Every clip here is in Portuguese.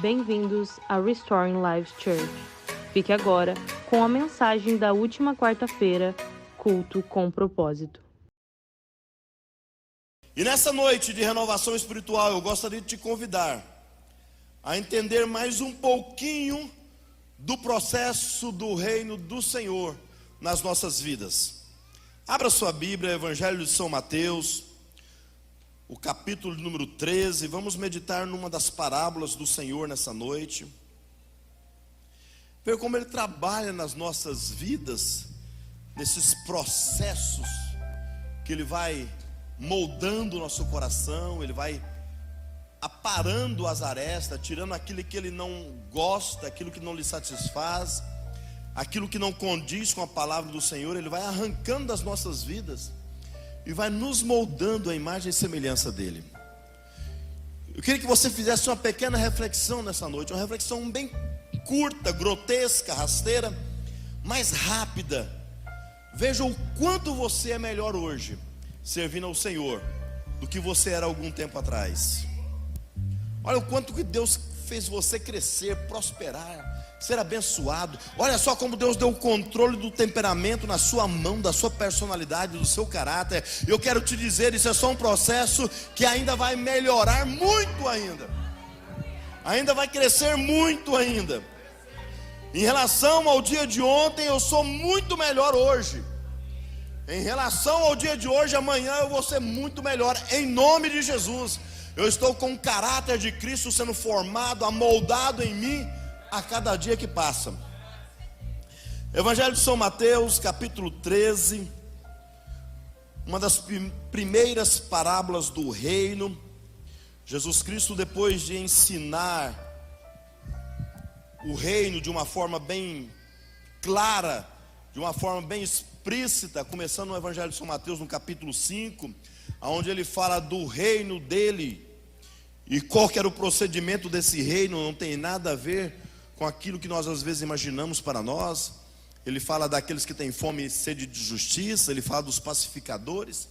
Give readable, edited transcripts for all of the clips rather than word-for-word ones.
Bem-vindos a Restoring Lives Church. Fique agora com a mensagem da última quarta-feira, Culto com Propósito. E nessa noite de renovação espiritual, eu gostaria de te convidar a entender mais um pouquinho do processo do reino do Senhor nas nossas vidas. Abra sua Bíblia, Evangelho de São Mateus, o capítulo número 13, vamos meditar numa das parábolas do Senhor nessa noite. Ver como Ele trabalha nas nossas vidas, nesses processos que Ele vai moldando o nosso coração, Ele vai aparando as arestas, tirando aquilo que Ele não gosta, aquilo que não lhe satisfaz, aquilo que não condiz com a palavra do Senhor. Ele vai arrancando das nossas vidas e vai nos moldando a imagem e semelhança dele. Eu queria que você fizesse uma pequena reflexão nessa noite, uma reflexão bem curta, grotesca, rasteira, mas rápida. Veja o quanto você é melhor hoje, servindo ao Senhor, do que você era algum tempo atrás. Olha o quanto que Deus fez você crescer, prosperar, ser abençoado. Olha só como Deus deu o controle do temperamento na sua mão, da sua personalidade, do seu caráter. Eu quero te dizer, isso é só um processo que ainda vai melhorar muito ainda vai crescer muito ainda. Em relação ao dia de ontem, eu sou muito melhor hoje. Em relação ao dia de hoje, amanhã eu vou ser muito melhor, em nome de Jesus. Eu estou com o caráter de Cristo sendo formado, amoldado em mim a cada dia que passa. Evangelho de São Mateus, capítulo 13, uma das primeiras parábolas do reino. Jesus Cristo, depois de ensinar o reino de uma forma bem clara, de uma forma bem explícita, começando no Evangelho de São Mateus, no capítulo 5, onde ele fala do reino dele, e qual que era o procedimento desse reino. Não tem nada a ver com aquilo que nós às vezes imaginamos para nós. Ele fala daqueles que têm fome e sede de justiça, ele fala dos pacificadores.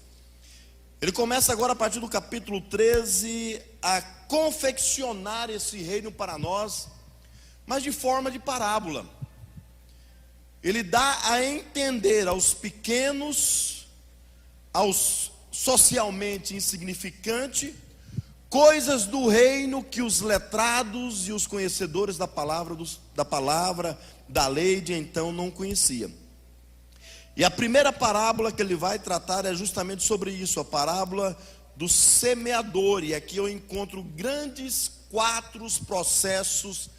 Ele começa agora a partir do capítulo 13 a confeccionar esse reino para nós, mas de forma de parábola. Ele dá a entender aos pequenos, aos socialmente insignificantes, coisas do reino que os letrados e os conhecedores da palavra, da lei de então não conheciam. E a primeira parábola que ele vai tratar é justamente sobre isso, a parábola do semeador. E aqui eu encontro grandes 4 processos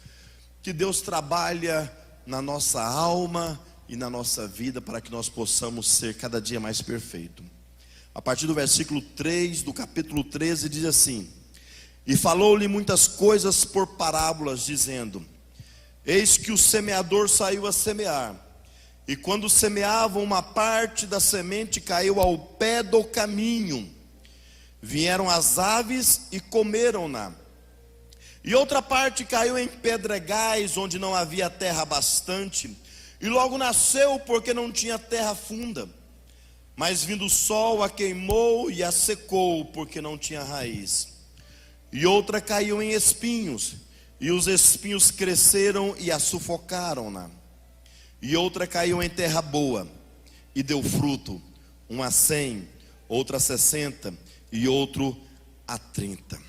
que Deus trabalha na nossa alma e na nossa vida, para que nós possamos ser cada dia mais perfeito. A partir do versículo 3 do capítulo 13 diz assim: E falou-lhe muitas coisas por parábolas, dizendo: Eis que o semeador saiu a semear, e quando semeavam, uma parte da semente caiu ao pé do caminho. Vieram as aves e comeram-na. E outra parte caiu em pedregais, onde não havia terra bastante, e logo nasceu, porque não tinha terra funda. Mas vindo o sol a queimou e a secou, porque não tinha raiz. E outra caiu em espinhos, e os espinhos cresceram e a sufocaram-na. E outra caiu em terra boa, e deu fruto, uma a 100, outra a 60, e outro a 30.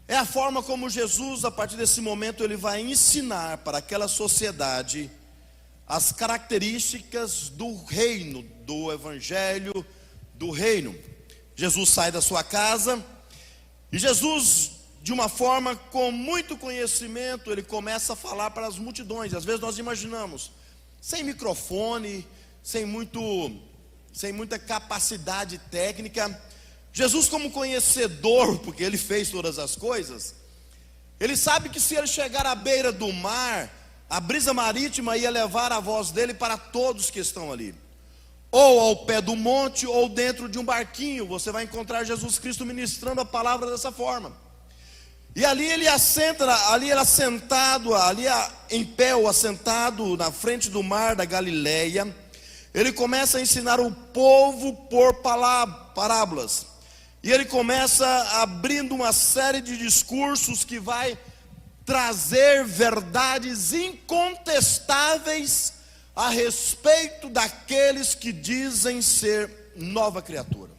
É a forma como Jesus, a partir desse momento, ele vai ensinar para aquela sociedade as características do reino, do evangelho do reino. Jesus sai da sua casa, e Jesus, de uma forma com muito conhecimento, ele começa a falar para as multidões. Às vezes nós imaginamos, sem microfone, sem muita capacidade técnica. Jesus, como conhecedor, porque ele fez todas as coisas, ele sabe que se ele chegar à beira do mar, a brisa marítima ia levar a voz dele para todos que estão ali, ou ao pé do monte, ou dentro de um barquinho. Você vai encontrar Jesus Cristo ministrando a palavra dessa forma. E ali ele assenta, ali ele assentado, ali em pé ou assentado na frente do mar da Galileia, ele começa a ensinar o povo por parábolas. E ele começa abrindo uma série de discursos que vai trazer verdades incontestáveis a respeito daqueles que dizem ser nova criatura.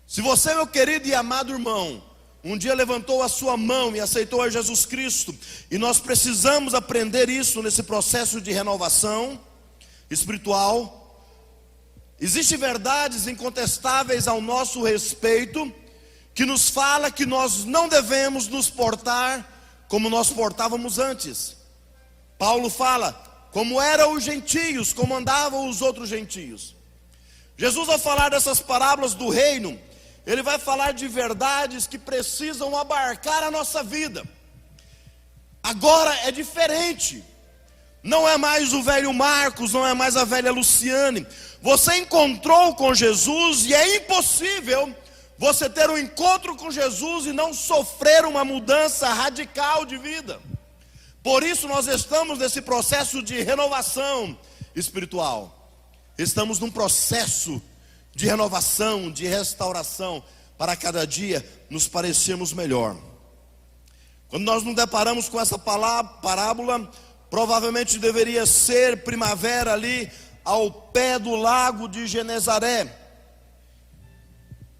Se você, meu querido e amado irmão, um dia levantou a sua mão e aceitou a Jesus Cristo, e nós precisamos aprender isso nesse processo de renovação espiritual. Existem verdades incontestáveis ao nosso respeito, que nos fala que nós não devemos nos portar como nós portávamos antes. Paulo fala, como eram os gentios, como andavam os outros gentios. Jesus, ao falar dessas parábolas do reino, ele vai falar de verdades que precisam abarcar a nossa vida. Agora é diferente. Não é mais o velho Marcos, não é mais a velha Luciane. Você encontrou com Jesus e é impossível você ter um encontro com Jesus e não sofrer uma mudança radical de vida. Por isso nós estamos nesse processo de renovação espiritual. Estamos num processo de renovação, de restauração, para cada dia nos parecermos melhor. Quando nós nos deparamos com essa parábola, provavelmente deveria ser primavera ali ao pé do lago de Genezaré.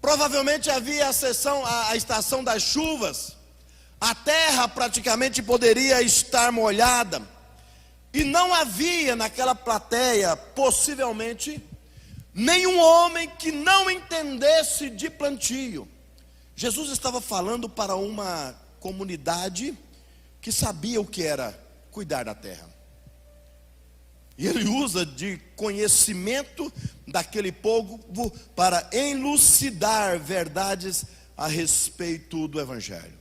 Provavelmente havia a estação das chuvas. A terra praticamente poderia estar molhada. E não havia naquela plateia, possivelmente, nenhum homem que não entendesse de plantio. Jesus estava falando para uma comunidade que sabia o que era cuidar da terra. E ele usa de conhecimento daquele povo para elucidar verdades a respeito do Evangelho.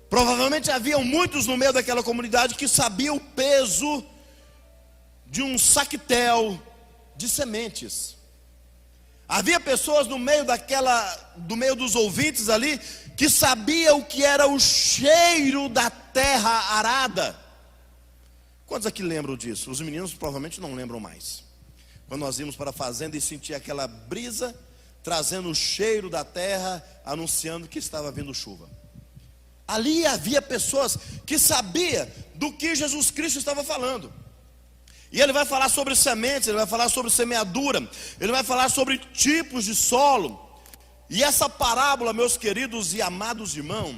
Provavelmente haviam muitos no meio daquela comunidade que sabiam o peso de um saquetel de sementes. Havia pessoas no meio do meio dos ouvintes ali, que sabia o que era o cheiro da terra arada. Quantos aqui lembram disso? Os meninos provavelmente não lembram mais. Quando nós íamos para a fazenda e sentia aquela brisa, trazendo o cheiro da terra, anunciando que estava vindo chuva. Ali havia pessoas que sabiam do que Jesus Cristo estava falando. E ele vai falar sobre sementes, ele vai falar sobre semeadura, ele vai falar sobre tipos de solo. E essa parábola, meus queridos e amados irmãos,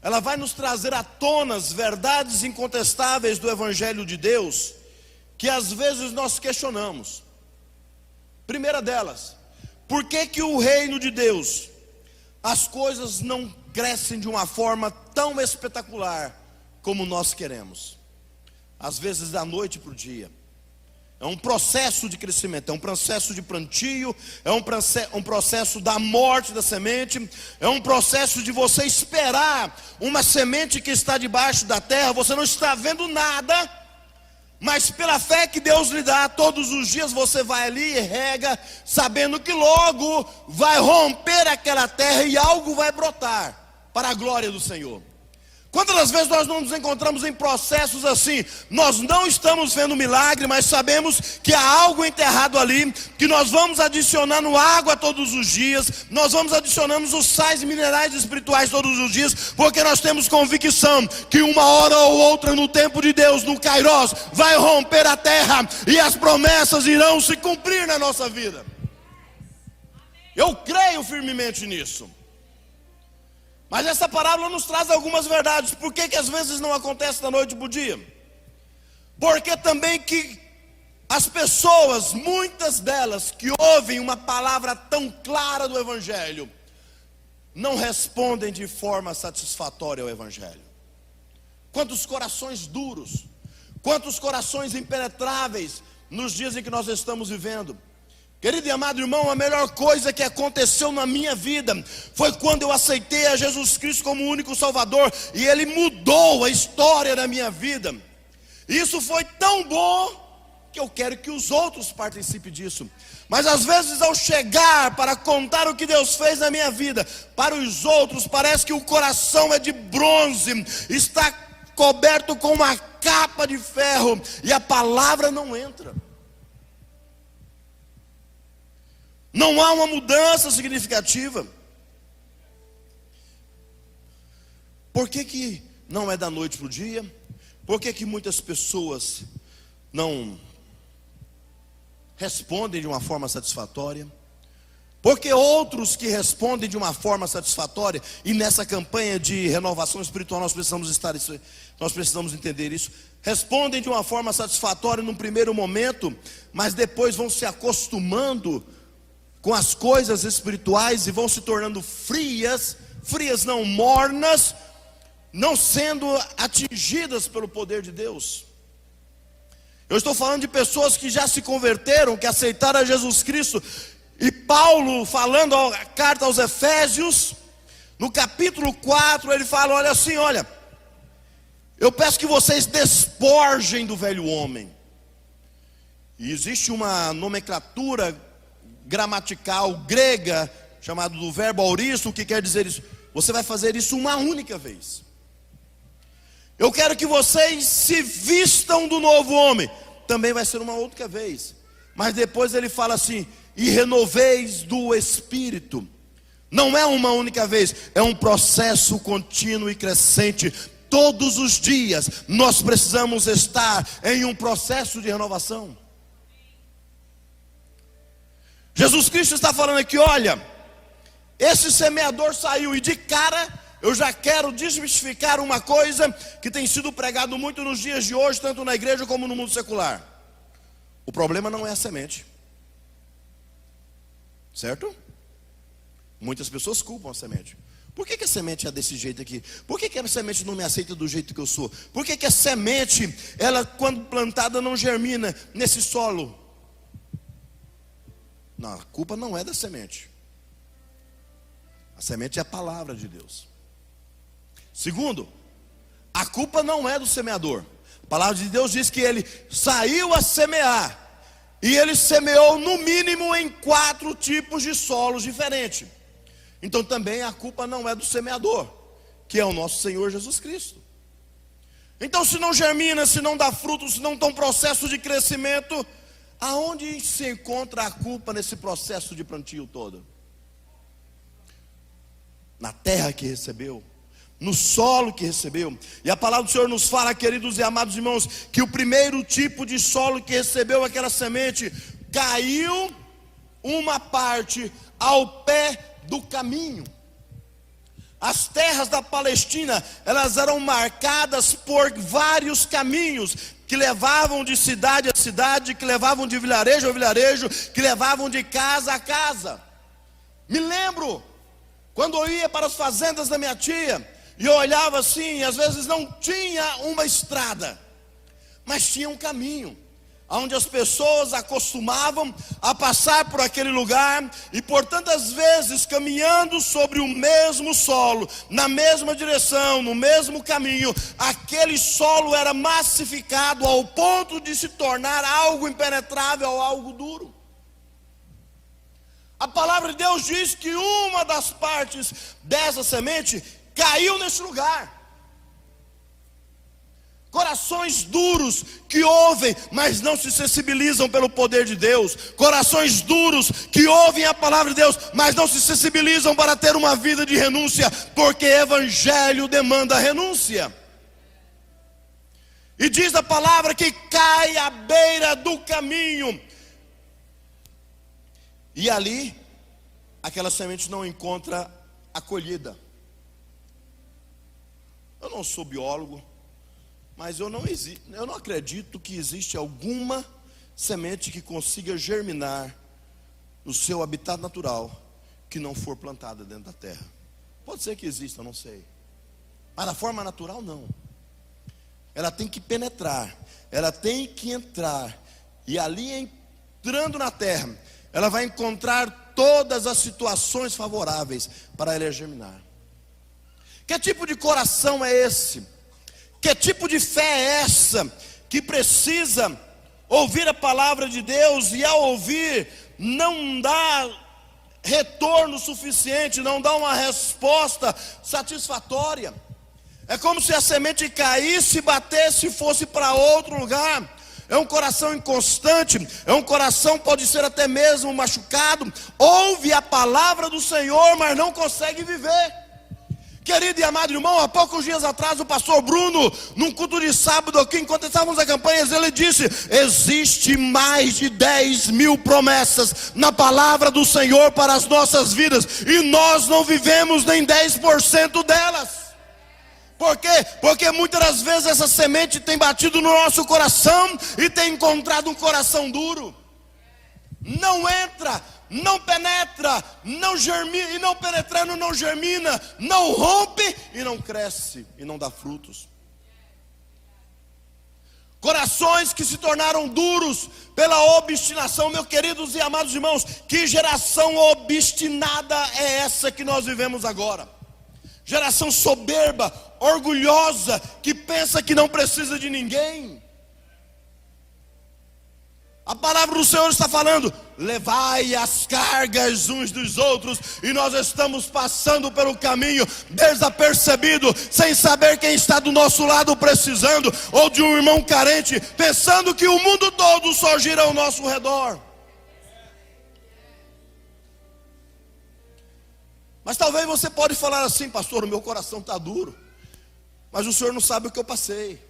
ela vai nos trazer à tona as verdades incontestáveis do Evangelho de Deus, que às vezes nós questionamos. Primeira delas, por que o reino de Deus, as coisas não crescem de uma forma tão espetacular como nós queremos? Às vezes da noite para o dia. É um processo de crescimento, é um processo de plantio, é um processo da morte da semente, é um processo de você esperar uma semente que está debaixo da terra, você não está vendo nada, mas pela fé que Deus lhe dá, todos os dias você vai ali e rega, sabendo que logo vai romper aquela terra e algo vai brotar, para a glória do Senhor. Quantas vezes nós não nos encontramos em processos assim? Nós não estamos vendo milagre, mas sabemos que há algo enterrado ali, que nós vamos adicionando água todos os dias, nós vamos adicionando os sais minerais espirituais todos os dias, porque nós temos convicção que uma hora ou outra no tempo de Deus, no Kairos, vai romper a terra e as promessas irão se cumprir na nossa vida. Eu creio firmemente nisso. Mas essa parábola nos traz algumas verdades. Por que às vezes não acontece da noite para o dia? Porque também que as pessoas, muitas delas, que ouvem uma palavra tão clara do Evangelho, não respondem de forma satisfatória ao Evangelho. Quantos corações duros, quantos corações impenetráveis nos dias em que nós estamos vivendo. Querido e amado irmão, a melhor coisa que aconteceu na minha vida foi quando eu aceitei a Jesus Cristo como o único Salvador, e Ele mudou a história da minha vida. Isso foi tão bom que eu quero que os outros participem disso. Mas às vezes ao chegar para contar o que Deus fez na minha vida, para os outros parece que o coração é de bronze, está coberto com uma capa de ferro, e a palavra não entra. Não há uma mudança significativa. Por que não é da noite para o dia? Por que muitas pessoas não respondem de uma forma satisfatória? Porque outros que respondem de uma forma satisfatória, e nessa campanha de renovação espiritual nós precisamos entender isso, respondem de uma forma satisfatória num primeiro momento, mas depois vão se acostumando com as coisas espirituais e vão se tornando frias não, mornas, não sendo atingidas pelo poder de Deus. Eu estou falando de pessoas que já se converteram, que aceitaram a Jesus Cristo. E Paulo, falando a carta aos Efésios, no capítulo 4, ele fala, olha assim, olha, eu peço que vocês despojem do velho homem. E existe uma nomenclatura gramatical grega, chamada do verbo auristo, que quer dizer isso. Você vai fazer isso uma única vez. Eu quero que vocês se vistam do novo homem. Também vai ser uma outra vez. Mas depois ele fala assim, e renoveis do Espírito. Não é uma única vez, é um processo contínuo e crescente. Todos os dias nós precisamos estar em um processo de renovação. Jesus Cristo está falando aqui, olha, esse semeador saiu, e de cara eu já quero desmistificar uma coisa que tem sido pregado muito nos dias de hoje, tanto na igreja como no mundo secular. O problema não é a semente, certo? Muitas pessoas culpam a semente. Por que a semente é desse jeito aqui? Por que a semente não me aceita do jeito que eu sou? Por que a semente, ela quando plantada não germina nesse solo? Não, a culpa não é da semente. A semente é a palavra de Deus. Segundo, a culpa não é do semeador. A palavra de Deus diz que ele saiu a semear, e ele semeou no mínimo em 4 tipos de solos diferentes. Então também a culpa não é do semeador, que é o nosso Senhor Jesus Cristo. Então se não germina, se não dá fruto, se não tem um processo de crescimento, aonde se encontra a culpa nesse processo de plantio todo? Na terra que recebeu, no solo que recebeu. E a palavra do Senhor nos fala, queridos e amados irmãos, que o primeiro tipo de solo que recebeu aquela semente, caiu uma parte ao pé do caminho. As terras da Palestina, elas eram marcadas por vários caminhos, que levavam de cidade a cidade, que levavam de vilarejo a vilarejo, que levavam de casa a casa. Me lembro, quando eu ia para as fazendas da minha tia, e eu olhava assim, e às vezes não tinha uma estrada, mas tinha um caminho, onde as pessoas acostumavam a passar por aquele lugar, e por tantas vezes caminhando sobre o mesmo solo, na mesma direção, no mesmo caminho, aquele solo era massificado ao ponto de se tornar algo impenetrável, algo duro. A palavra de Deus diz que uma das partes dessa semente caiu nesse lugar. Corações duros que ouvem, mas não se sensibilizam pelo poder de Deus. Corações duros que ouvem a palavra de Deus, mas não se sensibilizam para ter uma vida de renúncia, porque evangelho demanda renúncia. E diz a palavra que cai à beira do caminho, e ali aquela semente não encontra acolhida. Eu não sou biólogo, mas eu não acredito que existe alguma semente que consiga germinar no seu habitat natural, que não for plantada dentro da terra. Pode ser que exista, eu não sei, mas da forma natural não. Ela tem que penetrar, ela tem que entrar, e ali entrando na terra, ela vai encontrar todas as situações favoráveis para ela germinar. Que tipo de coração é esse? Que tipo de fé é essa que precisa ouvir a palavra de Deus e ao ouvir não dá retorno suficiente, não dá uma resposta satisfatória? É como se a semente caísse, batesse e fosse para outro lugar. é um coração inconstante, é um coração pode ser até mesmo machucado, ouve a palavra do Senhor, mas não consegue viver. Querido e amado irmão, há poucos dias atrás o pastor Bruno, num culto de sábado aqui, enquanto estávamos na campanha, ele disse: existe mais de 10.000 promessas na palavra do Senhor para as nossas vidas, e nós não vivemos nem 10% delas. Por quê? Porque muitas das vezes essa semente tem batido no nosso coração e tem encontrado um coração duro. Não entra, não penetra, não germina, e não penetrando não germina, não rompe e não cresce e não dá frutos. Corações que se tornaram duros pela obstinação. Meus queridos e amados irmãos, que geração obstinada é essa que nós vivemos agora? Geração soberba, orgulhosa, que pensa que não precisa de ninguém. A palavra do Senhor está falando: levai as cargas uns dos outros. E nós estamos passando pelo caminho desapercebido, sem saber quem está do nosso lado precisando, ou de um irmão carente, pensando que o mundo todo só gira ao nosso redor. Mas talvez você pode falar assim: pastor, o meu coração está duro. Mas o senhor não sabe o que eu passei.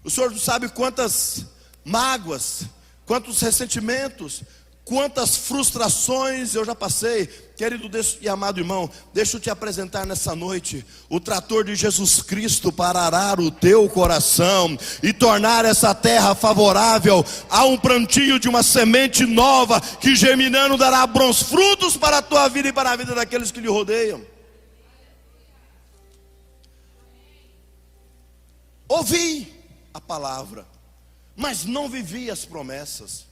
O senhor não sabe quantas mágoas, quantos ressentimentos, quantas frustrações eu já passei. Querido e amado irmão, deixa eu te apresentar nessa noite o trator de Jesus Cristo para arar o teu coração e tornar essa terra favorável a um plantio de uma semente nova, que germinando dará bons frutos para a tua vida e para a vida daqueles que lhe rodeiam. Ouvi a palavra, mas não vivi as promessas.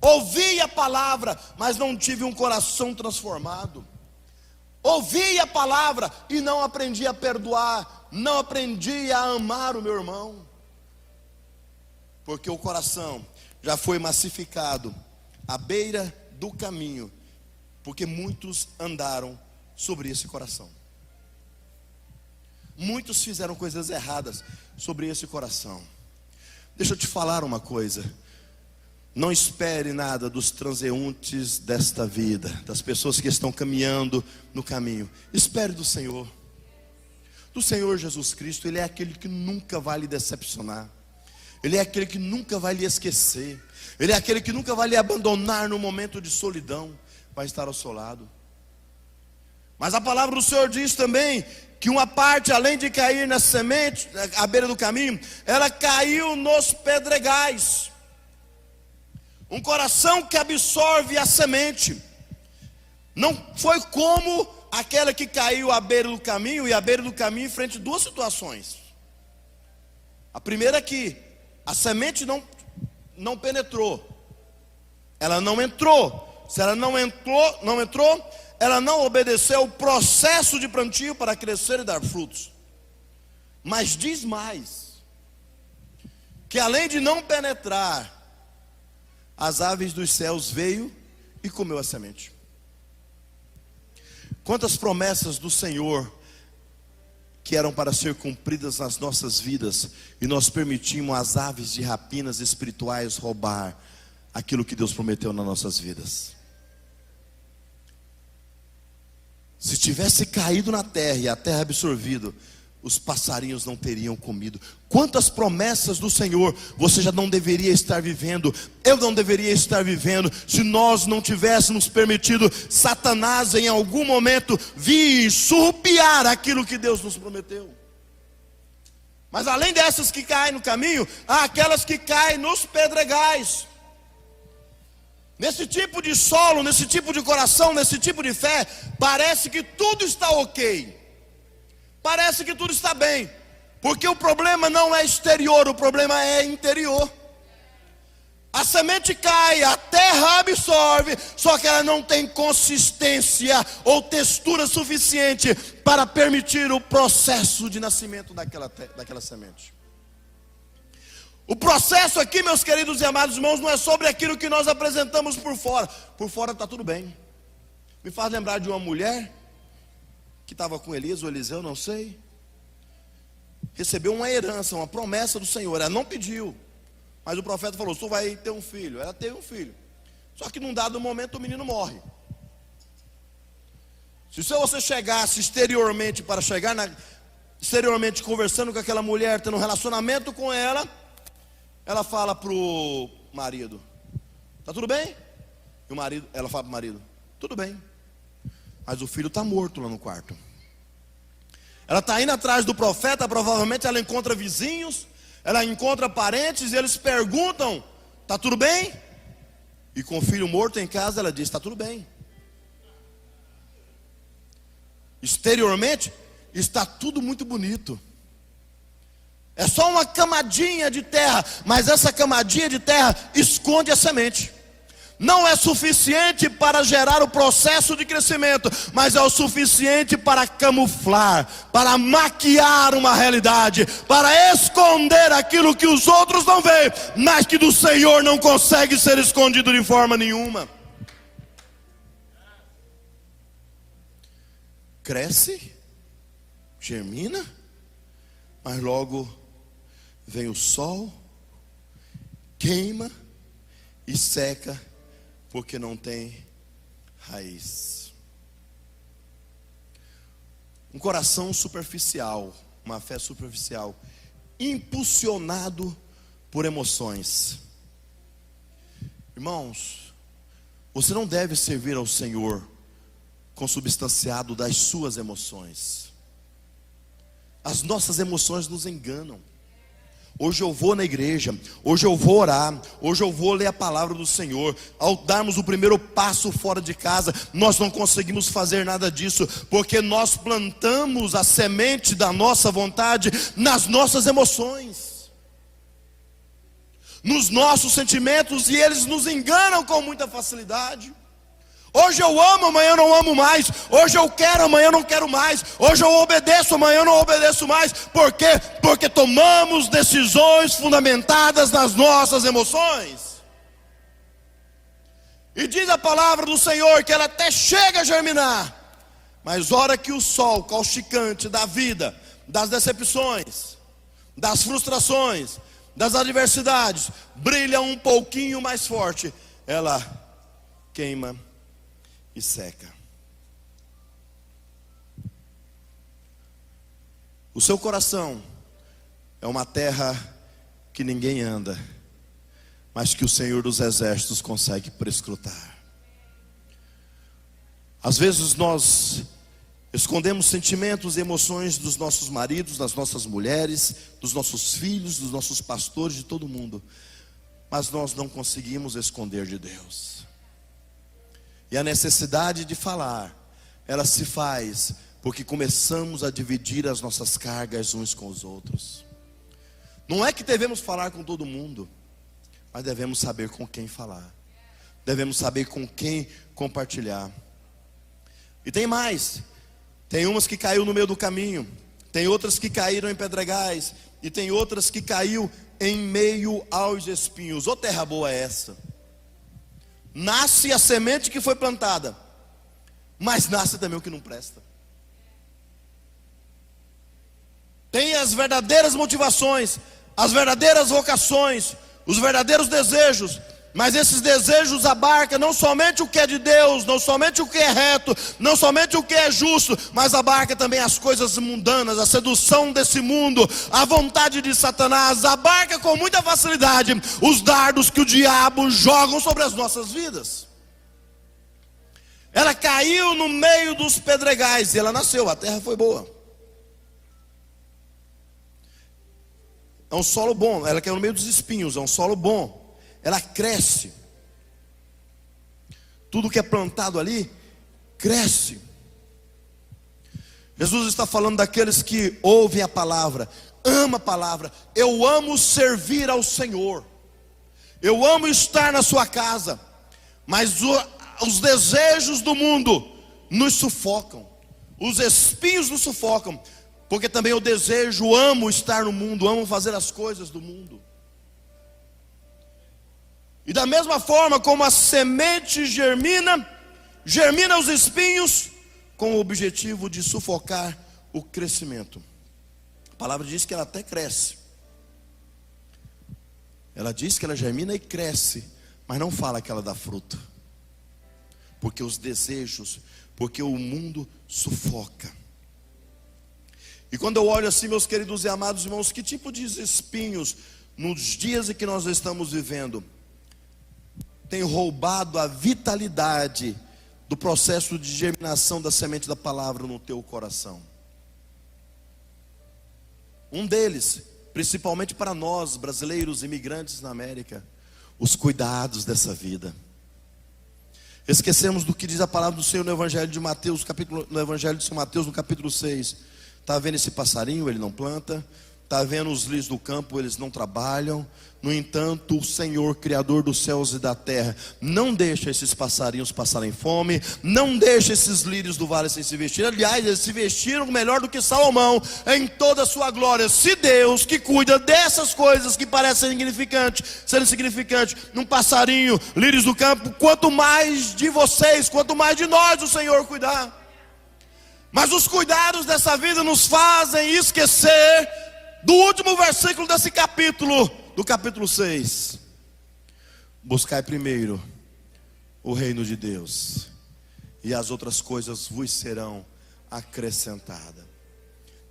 Ouvi a palavra, mas não tive um coração transformado. Ouvi a palavra e não aprendi a perdoar, não aprendi a amar o meu irmão. Porque o coração já foi massificado à beira do caminho, porque muitos andaram sobre esse coração. Muitos fizeram coisas erradas sobre esse coração. Deixa eu te falar uma coisa: não espere nada dos transeuntes desta vida, das pessoas que estão caminhando no caminho. Espere do Senhor Jesus Cristo. Ele é aquele que nunca vai lhe decepcionar. Ele é aquele que nunca vai lhe esquecer. Ele é aquele que nunca vai lhe abandonar no momento de solidão. Vai estar ao seu lado. Mas a palavra do Senhor diz também que uma parte, além de cair na semente, à beira do caminho, ela caiu nos pedregais. Um coração que absorve a semente. Não foi como aquela que caiu à beira do caminho, e à beira do caminho enfrenta duas situações. A primeira é que a semente não penetrou. Ela não entrou. Se ela não entrou, ela não obedeceu o processo de plantio para crescer e dar frutos. Mas diz mais, que além de não penetrar, as aves dos céus veio e comeu a semente. Quantas promessas do Senhor que eram para ser cumpridas nas nossas vidas, e nós permitimos as aves de rapinas espirituais roubar aquilo que Deus prometeu nas nossas vidas. Se tivesse caído na terra e a terra absorvido, os passarinhos não teriam comido. Quantas promessas do Senhor você já não deveria estar vivendo, eu não deveria estar vivendo, se nós não tivéssemos permitido Satanás em algum momento vir surrupiar aquilo que Deus nos prometeu. Mas além dessas que caem no caminho, há aquelas que caem nos pedregais. Nesse tipo de solo, nesse tipo de coração, nesse tipo de fé, parece que tudo está ok. Parece que tudo está bem. Porque o problema não é exterior, o problema é interior. A semente cai, a terra absorve, só que ela não tem consistência ou textura suficiente para permitir o processo de nascimento daquela semente. O processo aqui, meus queridos e amados irmãos, não é sobre aquilo que nós apresentamos por fora. Por fora está tudo bem. Me faz lembrar de uma mulher que estava com Elias ou Eliseu, não sei. Recebeu uma herança, uma promessa do Senhor. Ela não pediu. Mas o profeta falou: tu vai ter um filho. Ela teve um filho. Só que num dado momento o menino morre. Se você chegasse exteriormente, exteriormente conversando com aquela mulher, tendo um relacionamento com ela, ela fala pro marido: tá tudo bem? E ela fala pro marido: tudo bem. Mas o filho está morto lá no quarto. Ela está indo atrás do profeta, provavelmente ela encontra vizinhos, ela encontra parentes, e eles perguntam: está tudo bem? E com o filho morto em casa, ela diz: está tudo bem. Exteriormente, está tudo muito bonito. É só uma camadinha de terra, mas essa camadinha de terra esconde a semente. Não é suficiente para gerar o processo de crescimento, mas é o suficiente para camuflar, para maquiar uma realidade, para esconder aquilo que os outros não veem, mas que do Senhor não consegue ser escondido de forma nenhuma. Cresce, germina, mas logo vem o sol, queima e seca, porque não tem raiz. Um coração superficial, uma fé superficial, impulsionado por emoções. Irmãos, você não deve servir ao Senhor consubstanciado das suas emoções. As nossas emoções nos enganam. Hoje eu vou na igreja, hoje eu vou orar, hoje eu vou ler a palavra do Senhor. Ao darmos o primeiro passo fora de casa, nós não conseguimos fazer nada disso, porque nós plantamos a semente da nossa vontade nas nossas emoções, nos nossos sentimentos, e eles nos enganam com muita facilidade. Hoje eu amo, amanhã eu não amo mais. Hoje eu quero, amanhã eu não quero mais. Hoje eu obedeço, amanhã eu não obedeço mais. Por quê? Porque tomamos decisões fundamentadas nas nossas emoções. E diz a palavra do Senhor que ela até chega a germinar, mas hora que o sol causticante da vida, das decepções, das frustrações, das adversidades, brilha um pouquinho mais forte, ela queima e seca. O seu coração é uma terra que ninguém anda, mas que o Senhor dos Exércitos consegue prescrutar. Às vezes nós escondemos sentimentos e emoções dos nossos maridos, das nossas mulheres, dos nossos filhos, dos nossos pastores, de todo mundo, mas nós não conseguimos esconder de Deus. E a necessidade de falar, ela se faz porque começamos a dividir as nossas cargas uns com os outros. Não é que devemos falar com todo mundo, mas devemos saber com quem falar. Devemos saber com quem compartilhar. E tem mais. Tem umas que caiu no meio do caminho, tem outras que caíram em pedregais, e tem outras que caiu em meio aos espinhos. Ô terra boa é essa? Nasce a semente que foi plantada, mas nasce também o que não presta. Tem as verdadeiras motivações, as verdadeiras vocações, os verdadeiros desejos, mas esses desejos abarcam não somente o que é de Deus, não somente o que é reto, não somente o que é justo, mas abarca também as coisas mundanas, a sedução desse mundo, a vontade de Satanás, abarca com muita facilidade os dardos que o diabo joga sobre as nossas vidas. Ela caiu no meio dos pedregais e ela nasceu, a terra foi boa. É um solo bom, ela caiu no meio dos espinhos, é um solo bom. Ela cresce. Tudo que é plantado ali cresce. Jesus está falando daqueles que ouvem a palavra, amam a palavra. Eu amo servir ao Senhor, eu amo estar na sua casa, mas os desejos do mundo nos sufocam, os espinhos nos sufocam, porque também eu desejo, amo estar no mundo, amo fazer as coisas do mundo. E da mesma forma como a semente germina os espinhos, com o objetivo de sufocar o crescimento. A palavra diz que ela até cresce, Ela diz que ela germina e cresce, mas não fala que ela dá fruto. Porque os desejos, porque o mundo sufoca. E quando eu olho assim, meus queridos e amados irmãos, que tipo de espinhos nos dias em que nós estamos vivendo tem roubado a vitalidade do processo de germinação da semente da palavra no teu coração? Um deles, principalmente para nós brasileiros imigrantes na América, os cuidados dessa vida. Esquecemos do que diz a palavra do Senhor no Evangelho de Mateus, no Evangelho de São Mateus, no capítulo 6. Está vendo esse passarinho? Ele não planta. Está vendo os lírios do campo? Eles não trabalham. No entanto, o Senhor, Criador dos céus e da terra, não deixa esses passarinhos passarem fome, não deixa esses lírios do vale sem se vestir. Aliás, eles se vestiram melhor do que Salomão em toda a sua glória. Se Deus, que cuida dessas coisas que parecem serem insignificantes, num passarinho, lírios do campo, quanto mais de vocês, quanto mais de nós o Senhor cuidar. Mas os cuidados dessa vida nos fazem esquecer do último versículo desse capítulo, do capítulo 6. Buscai primeiro o reino de Deus, e as outras coisas vos serão acrescentadas.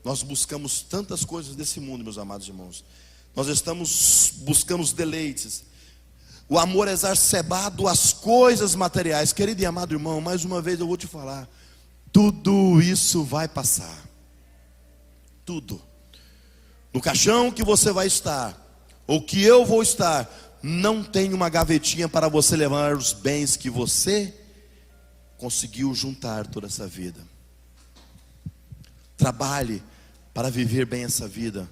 Nós buscamos tantas coisas desse mundo, meus amados irmãos. Nós estamos buscando os deleites, o amor exacerbado às coisas materiais. Querido e amado irmão, mais uma vez eu vou te falar, tudo isso vai passar. Tudo. No caixão que você vai estar, ou que eu vou estar, não tem uma gavetinha para você levar os bens que você conseguiu juntar toda essa vida. Trabalhe para viver bem essa vida,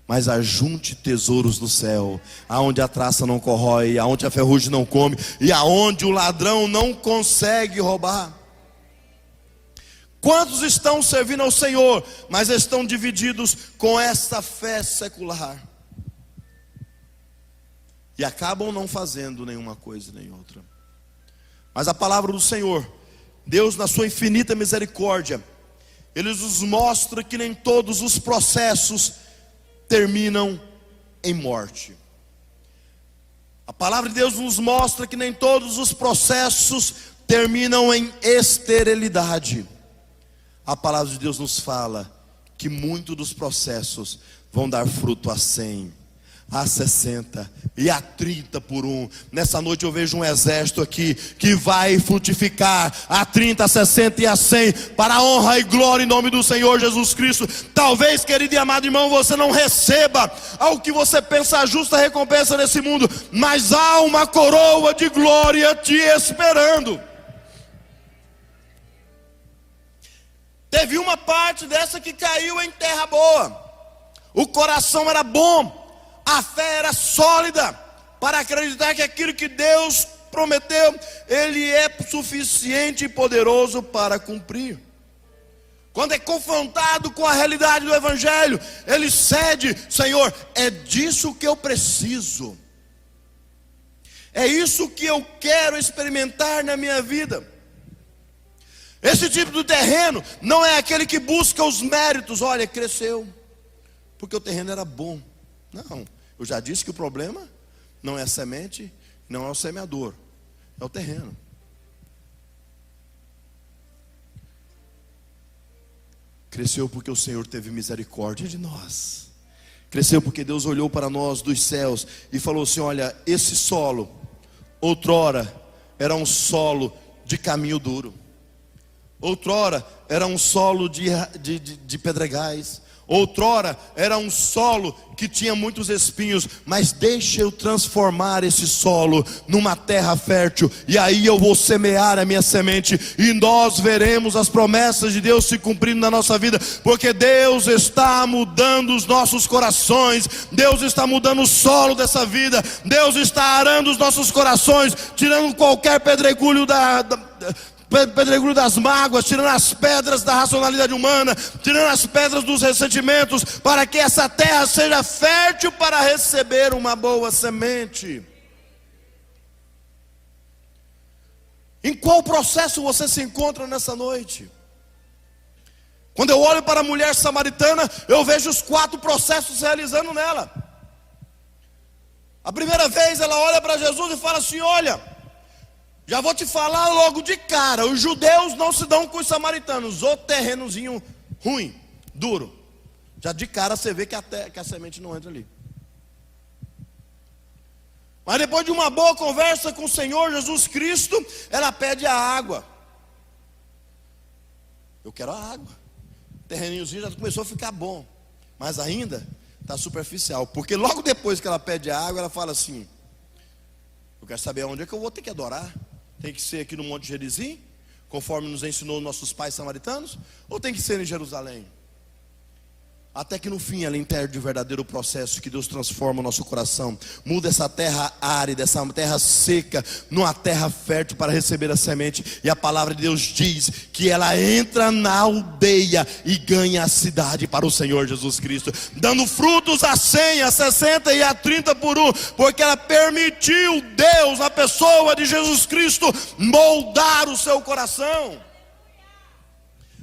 mas ajunte tesouros no céu, aonde a traça não corrói, aonde a ferrugem não come, e aonde o ladrão não consegue roubar. Quantos estão servindo ao Senhor, mas estão divididos com essa fé secular, e acabam não fazendo nenhuma coisa nem outra? Mas a palavra do Senhor, Deus na sua infinita misericórdia, Ele nos mostra que nem todos os processos terminam em morte. A palavra de Deus nos mostra que nem todos os processos terminam em esterilidade. A palavra de Deus nos fala que muitos dos processos vão dar fruto a 100, a 60 e a 30 por um. Nessa noite eu vejo um exército aqui que vai frutificar a 30, a 60 e a 100 para a honra e glória em nome do Senhor Jesus Cristo. Talvez, querido e amado irmão, você não receba ao que você pensa a justa recompensa nesse mundo, mas há uma coroa de glória te esperando. Teve uma parte dessa que caiu em terra boa. O coração era bom, a fé era sólida para acreditar que aquilo que Deus prometeu, Ele é suficiente e poderoso para cumprir. Quando é confrontado com a realidade do Evangelho, ele cede: Senhor, é disso que eu preciso, é isso que eu quero experimentar na minha vida. Esse tipo de terreno não é aquele que busca os méritos. Olha, cresceu porque o terreno era bom. Não, eu já disse que o problema não é a semente, não é o semeador, é o terreno. Cresceu porque o Senhor teve misericórdia de nós. Cresceu porque Deus olhou para nós dos céus e falou assim: olha, esse solo outrora era um solo de caminho duro, outrora era um solo de pedregais, outrora era um solo que tinha muitos espinhos, mas deixa eu transformar esse solo numa terra fértil, e aí eu vou semear a minha semente, e nós veremos as promessas de Deus se cumprindo na nossa vida, porque Deus está mudando os nossos corações, Deus está mudando o solo dessa vida, Deus está arando os nossos corações, tirando qualquer pedregulho pedregulho das mágoas, tirando as pedras da racionalidade humana, tirando as pedras dos ressentimentos, para que essa terra seja fértil para receber uma boa semente. Em qual processo você se encontra nessa noite? Quando eu olho para a mulher samaritana, eu vejo os 4 processos se realizando nela. A primeira vez ela olha para Jesus e fala assim: olha, já vou te falar logo de cara, os judeus não se dão com os samaritanos. O terrenozinho ruim, duro. Já de cara você vê que a semente não entra ali. Mas depois de uma boa conversa com o Senhor Jesus Cristo, ela pede a água. Eu quero a água. O terreninhozinho já começou a ficar bom, mas ainda está superficial. Porque logo depois que ela pede a água, ela fala assim: eu quero saber onde é que eu vou ter que adorar. Tem que ser aqui no Monte Gerizim, conforme nos ensinou nossos pais samaritanos, ou tem que ser em Jerusalém? Até que no fim ela entende o verdadeiro processo que Deus transforma o nosso coração. Muda essa terra árida, essa terra seca, numa terra fértil para receber a semente. E a palavra de Deus diz que ela entra na aldeia e ganha a cidade para o Senhor Jesus Cristo, dando frutos a 100, a 60 e a 30 por um. Porque ela permitiu Deus, a pessoa de Jesus Cristo, moldar o seu coração.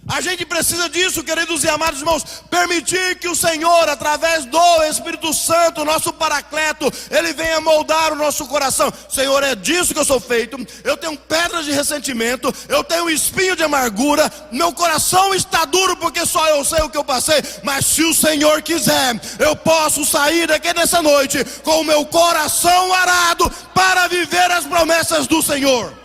A gente precisa disso, queridos e amados irmãos, permitir que o Senhor, através do Espírito Santo, nosso Paracleto, Ele venha moldar o nosso coração. Senhor, é disso que eu sou feito. Eu tenho pedras de ressentimento, eu tenho espinho de amargura, meu coração está duro porque só eu sei o que eu passei. Mas se o Senhor quiser, eu posso sair daqui nessa noite com o meu coração arado para viver as promessas do Senhor.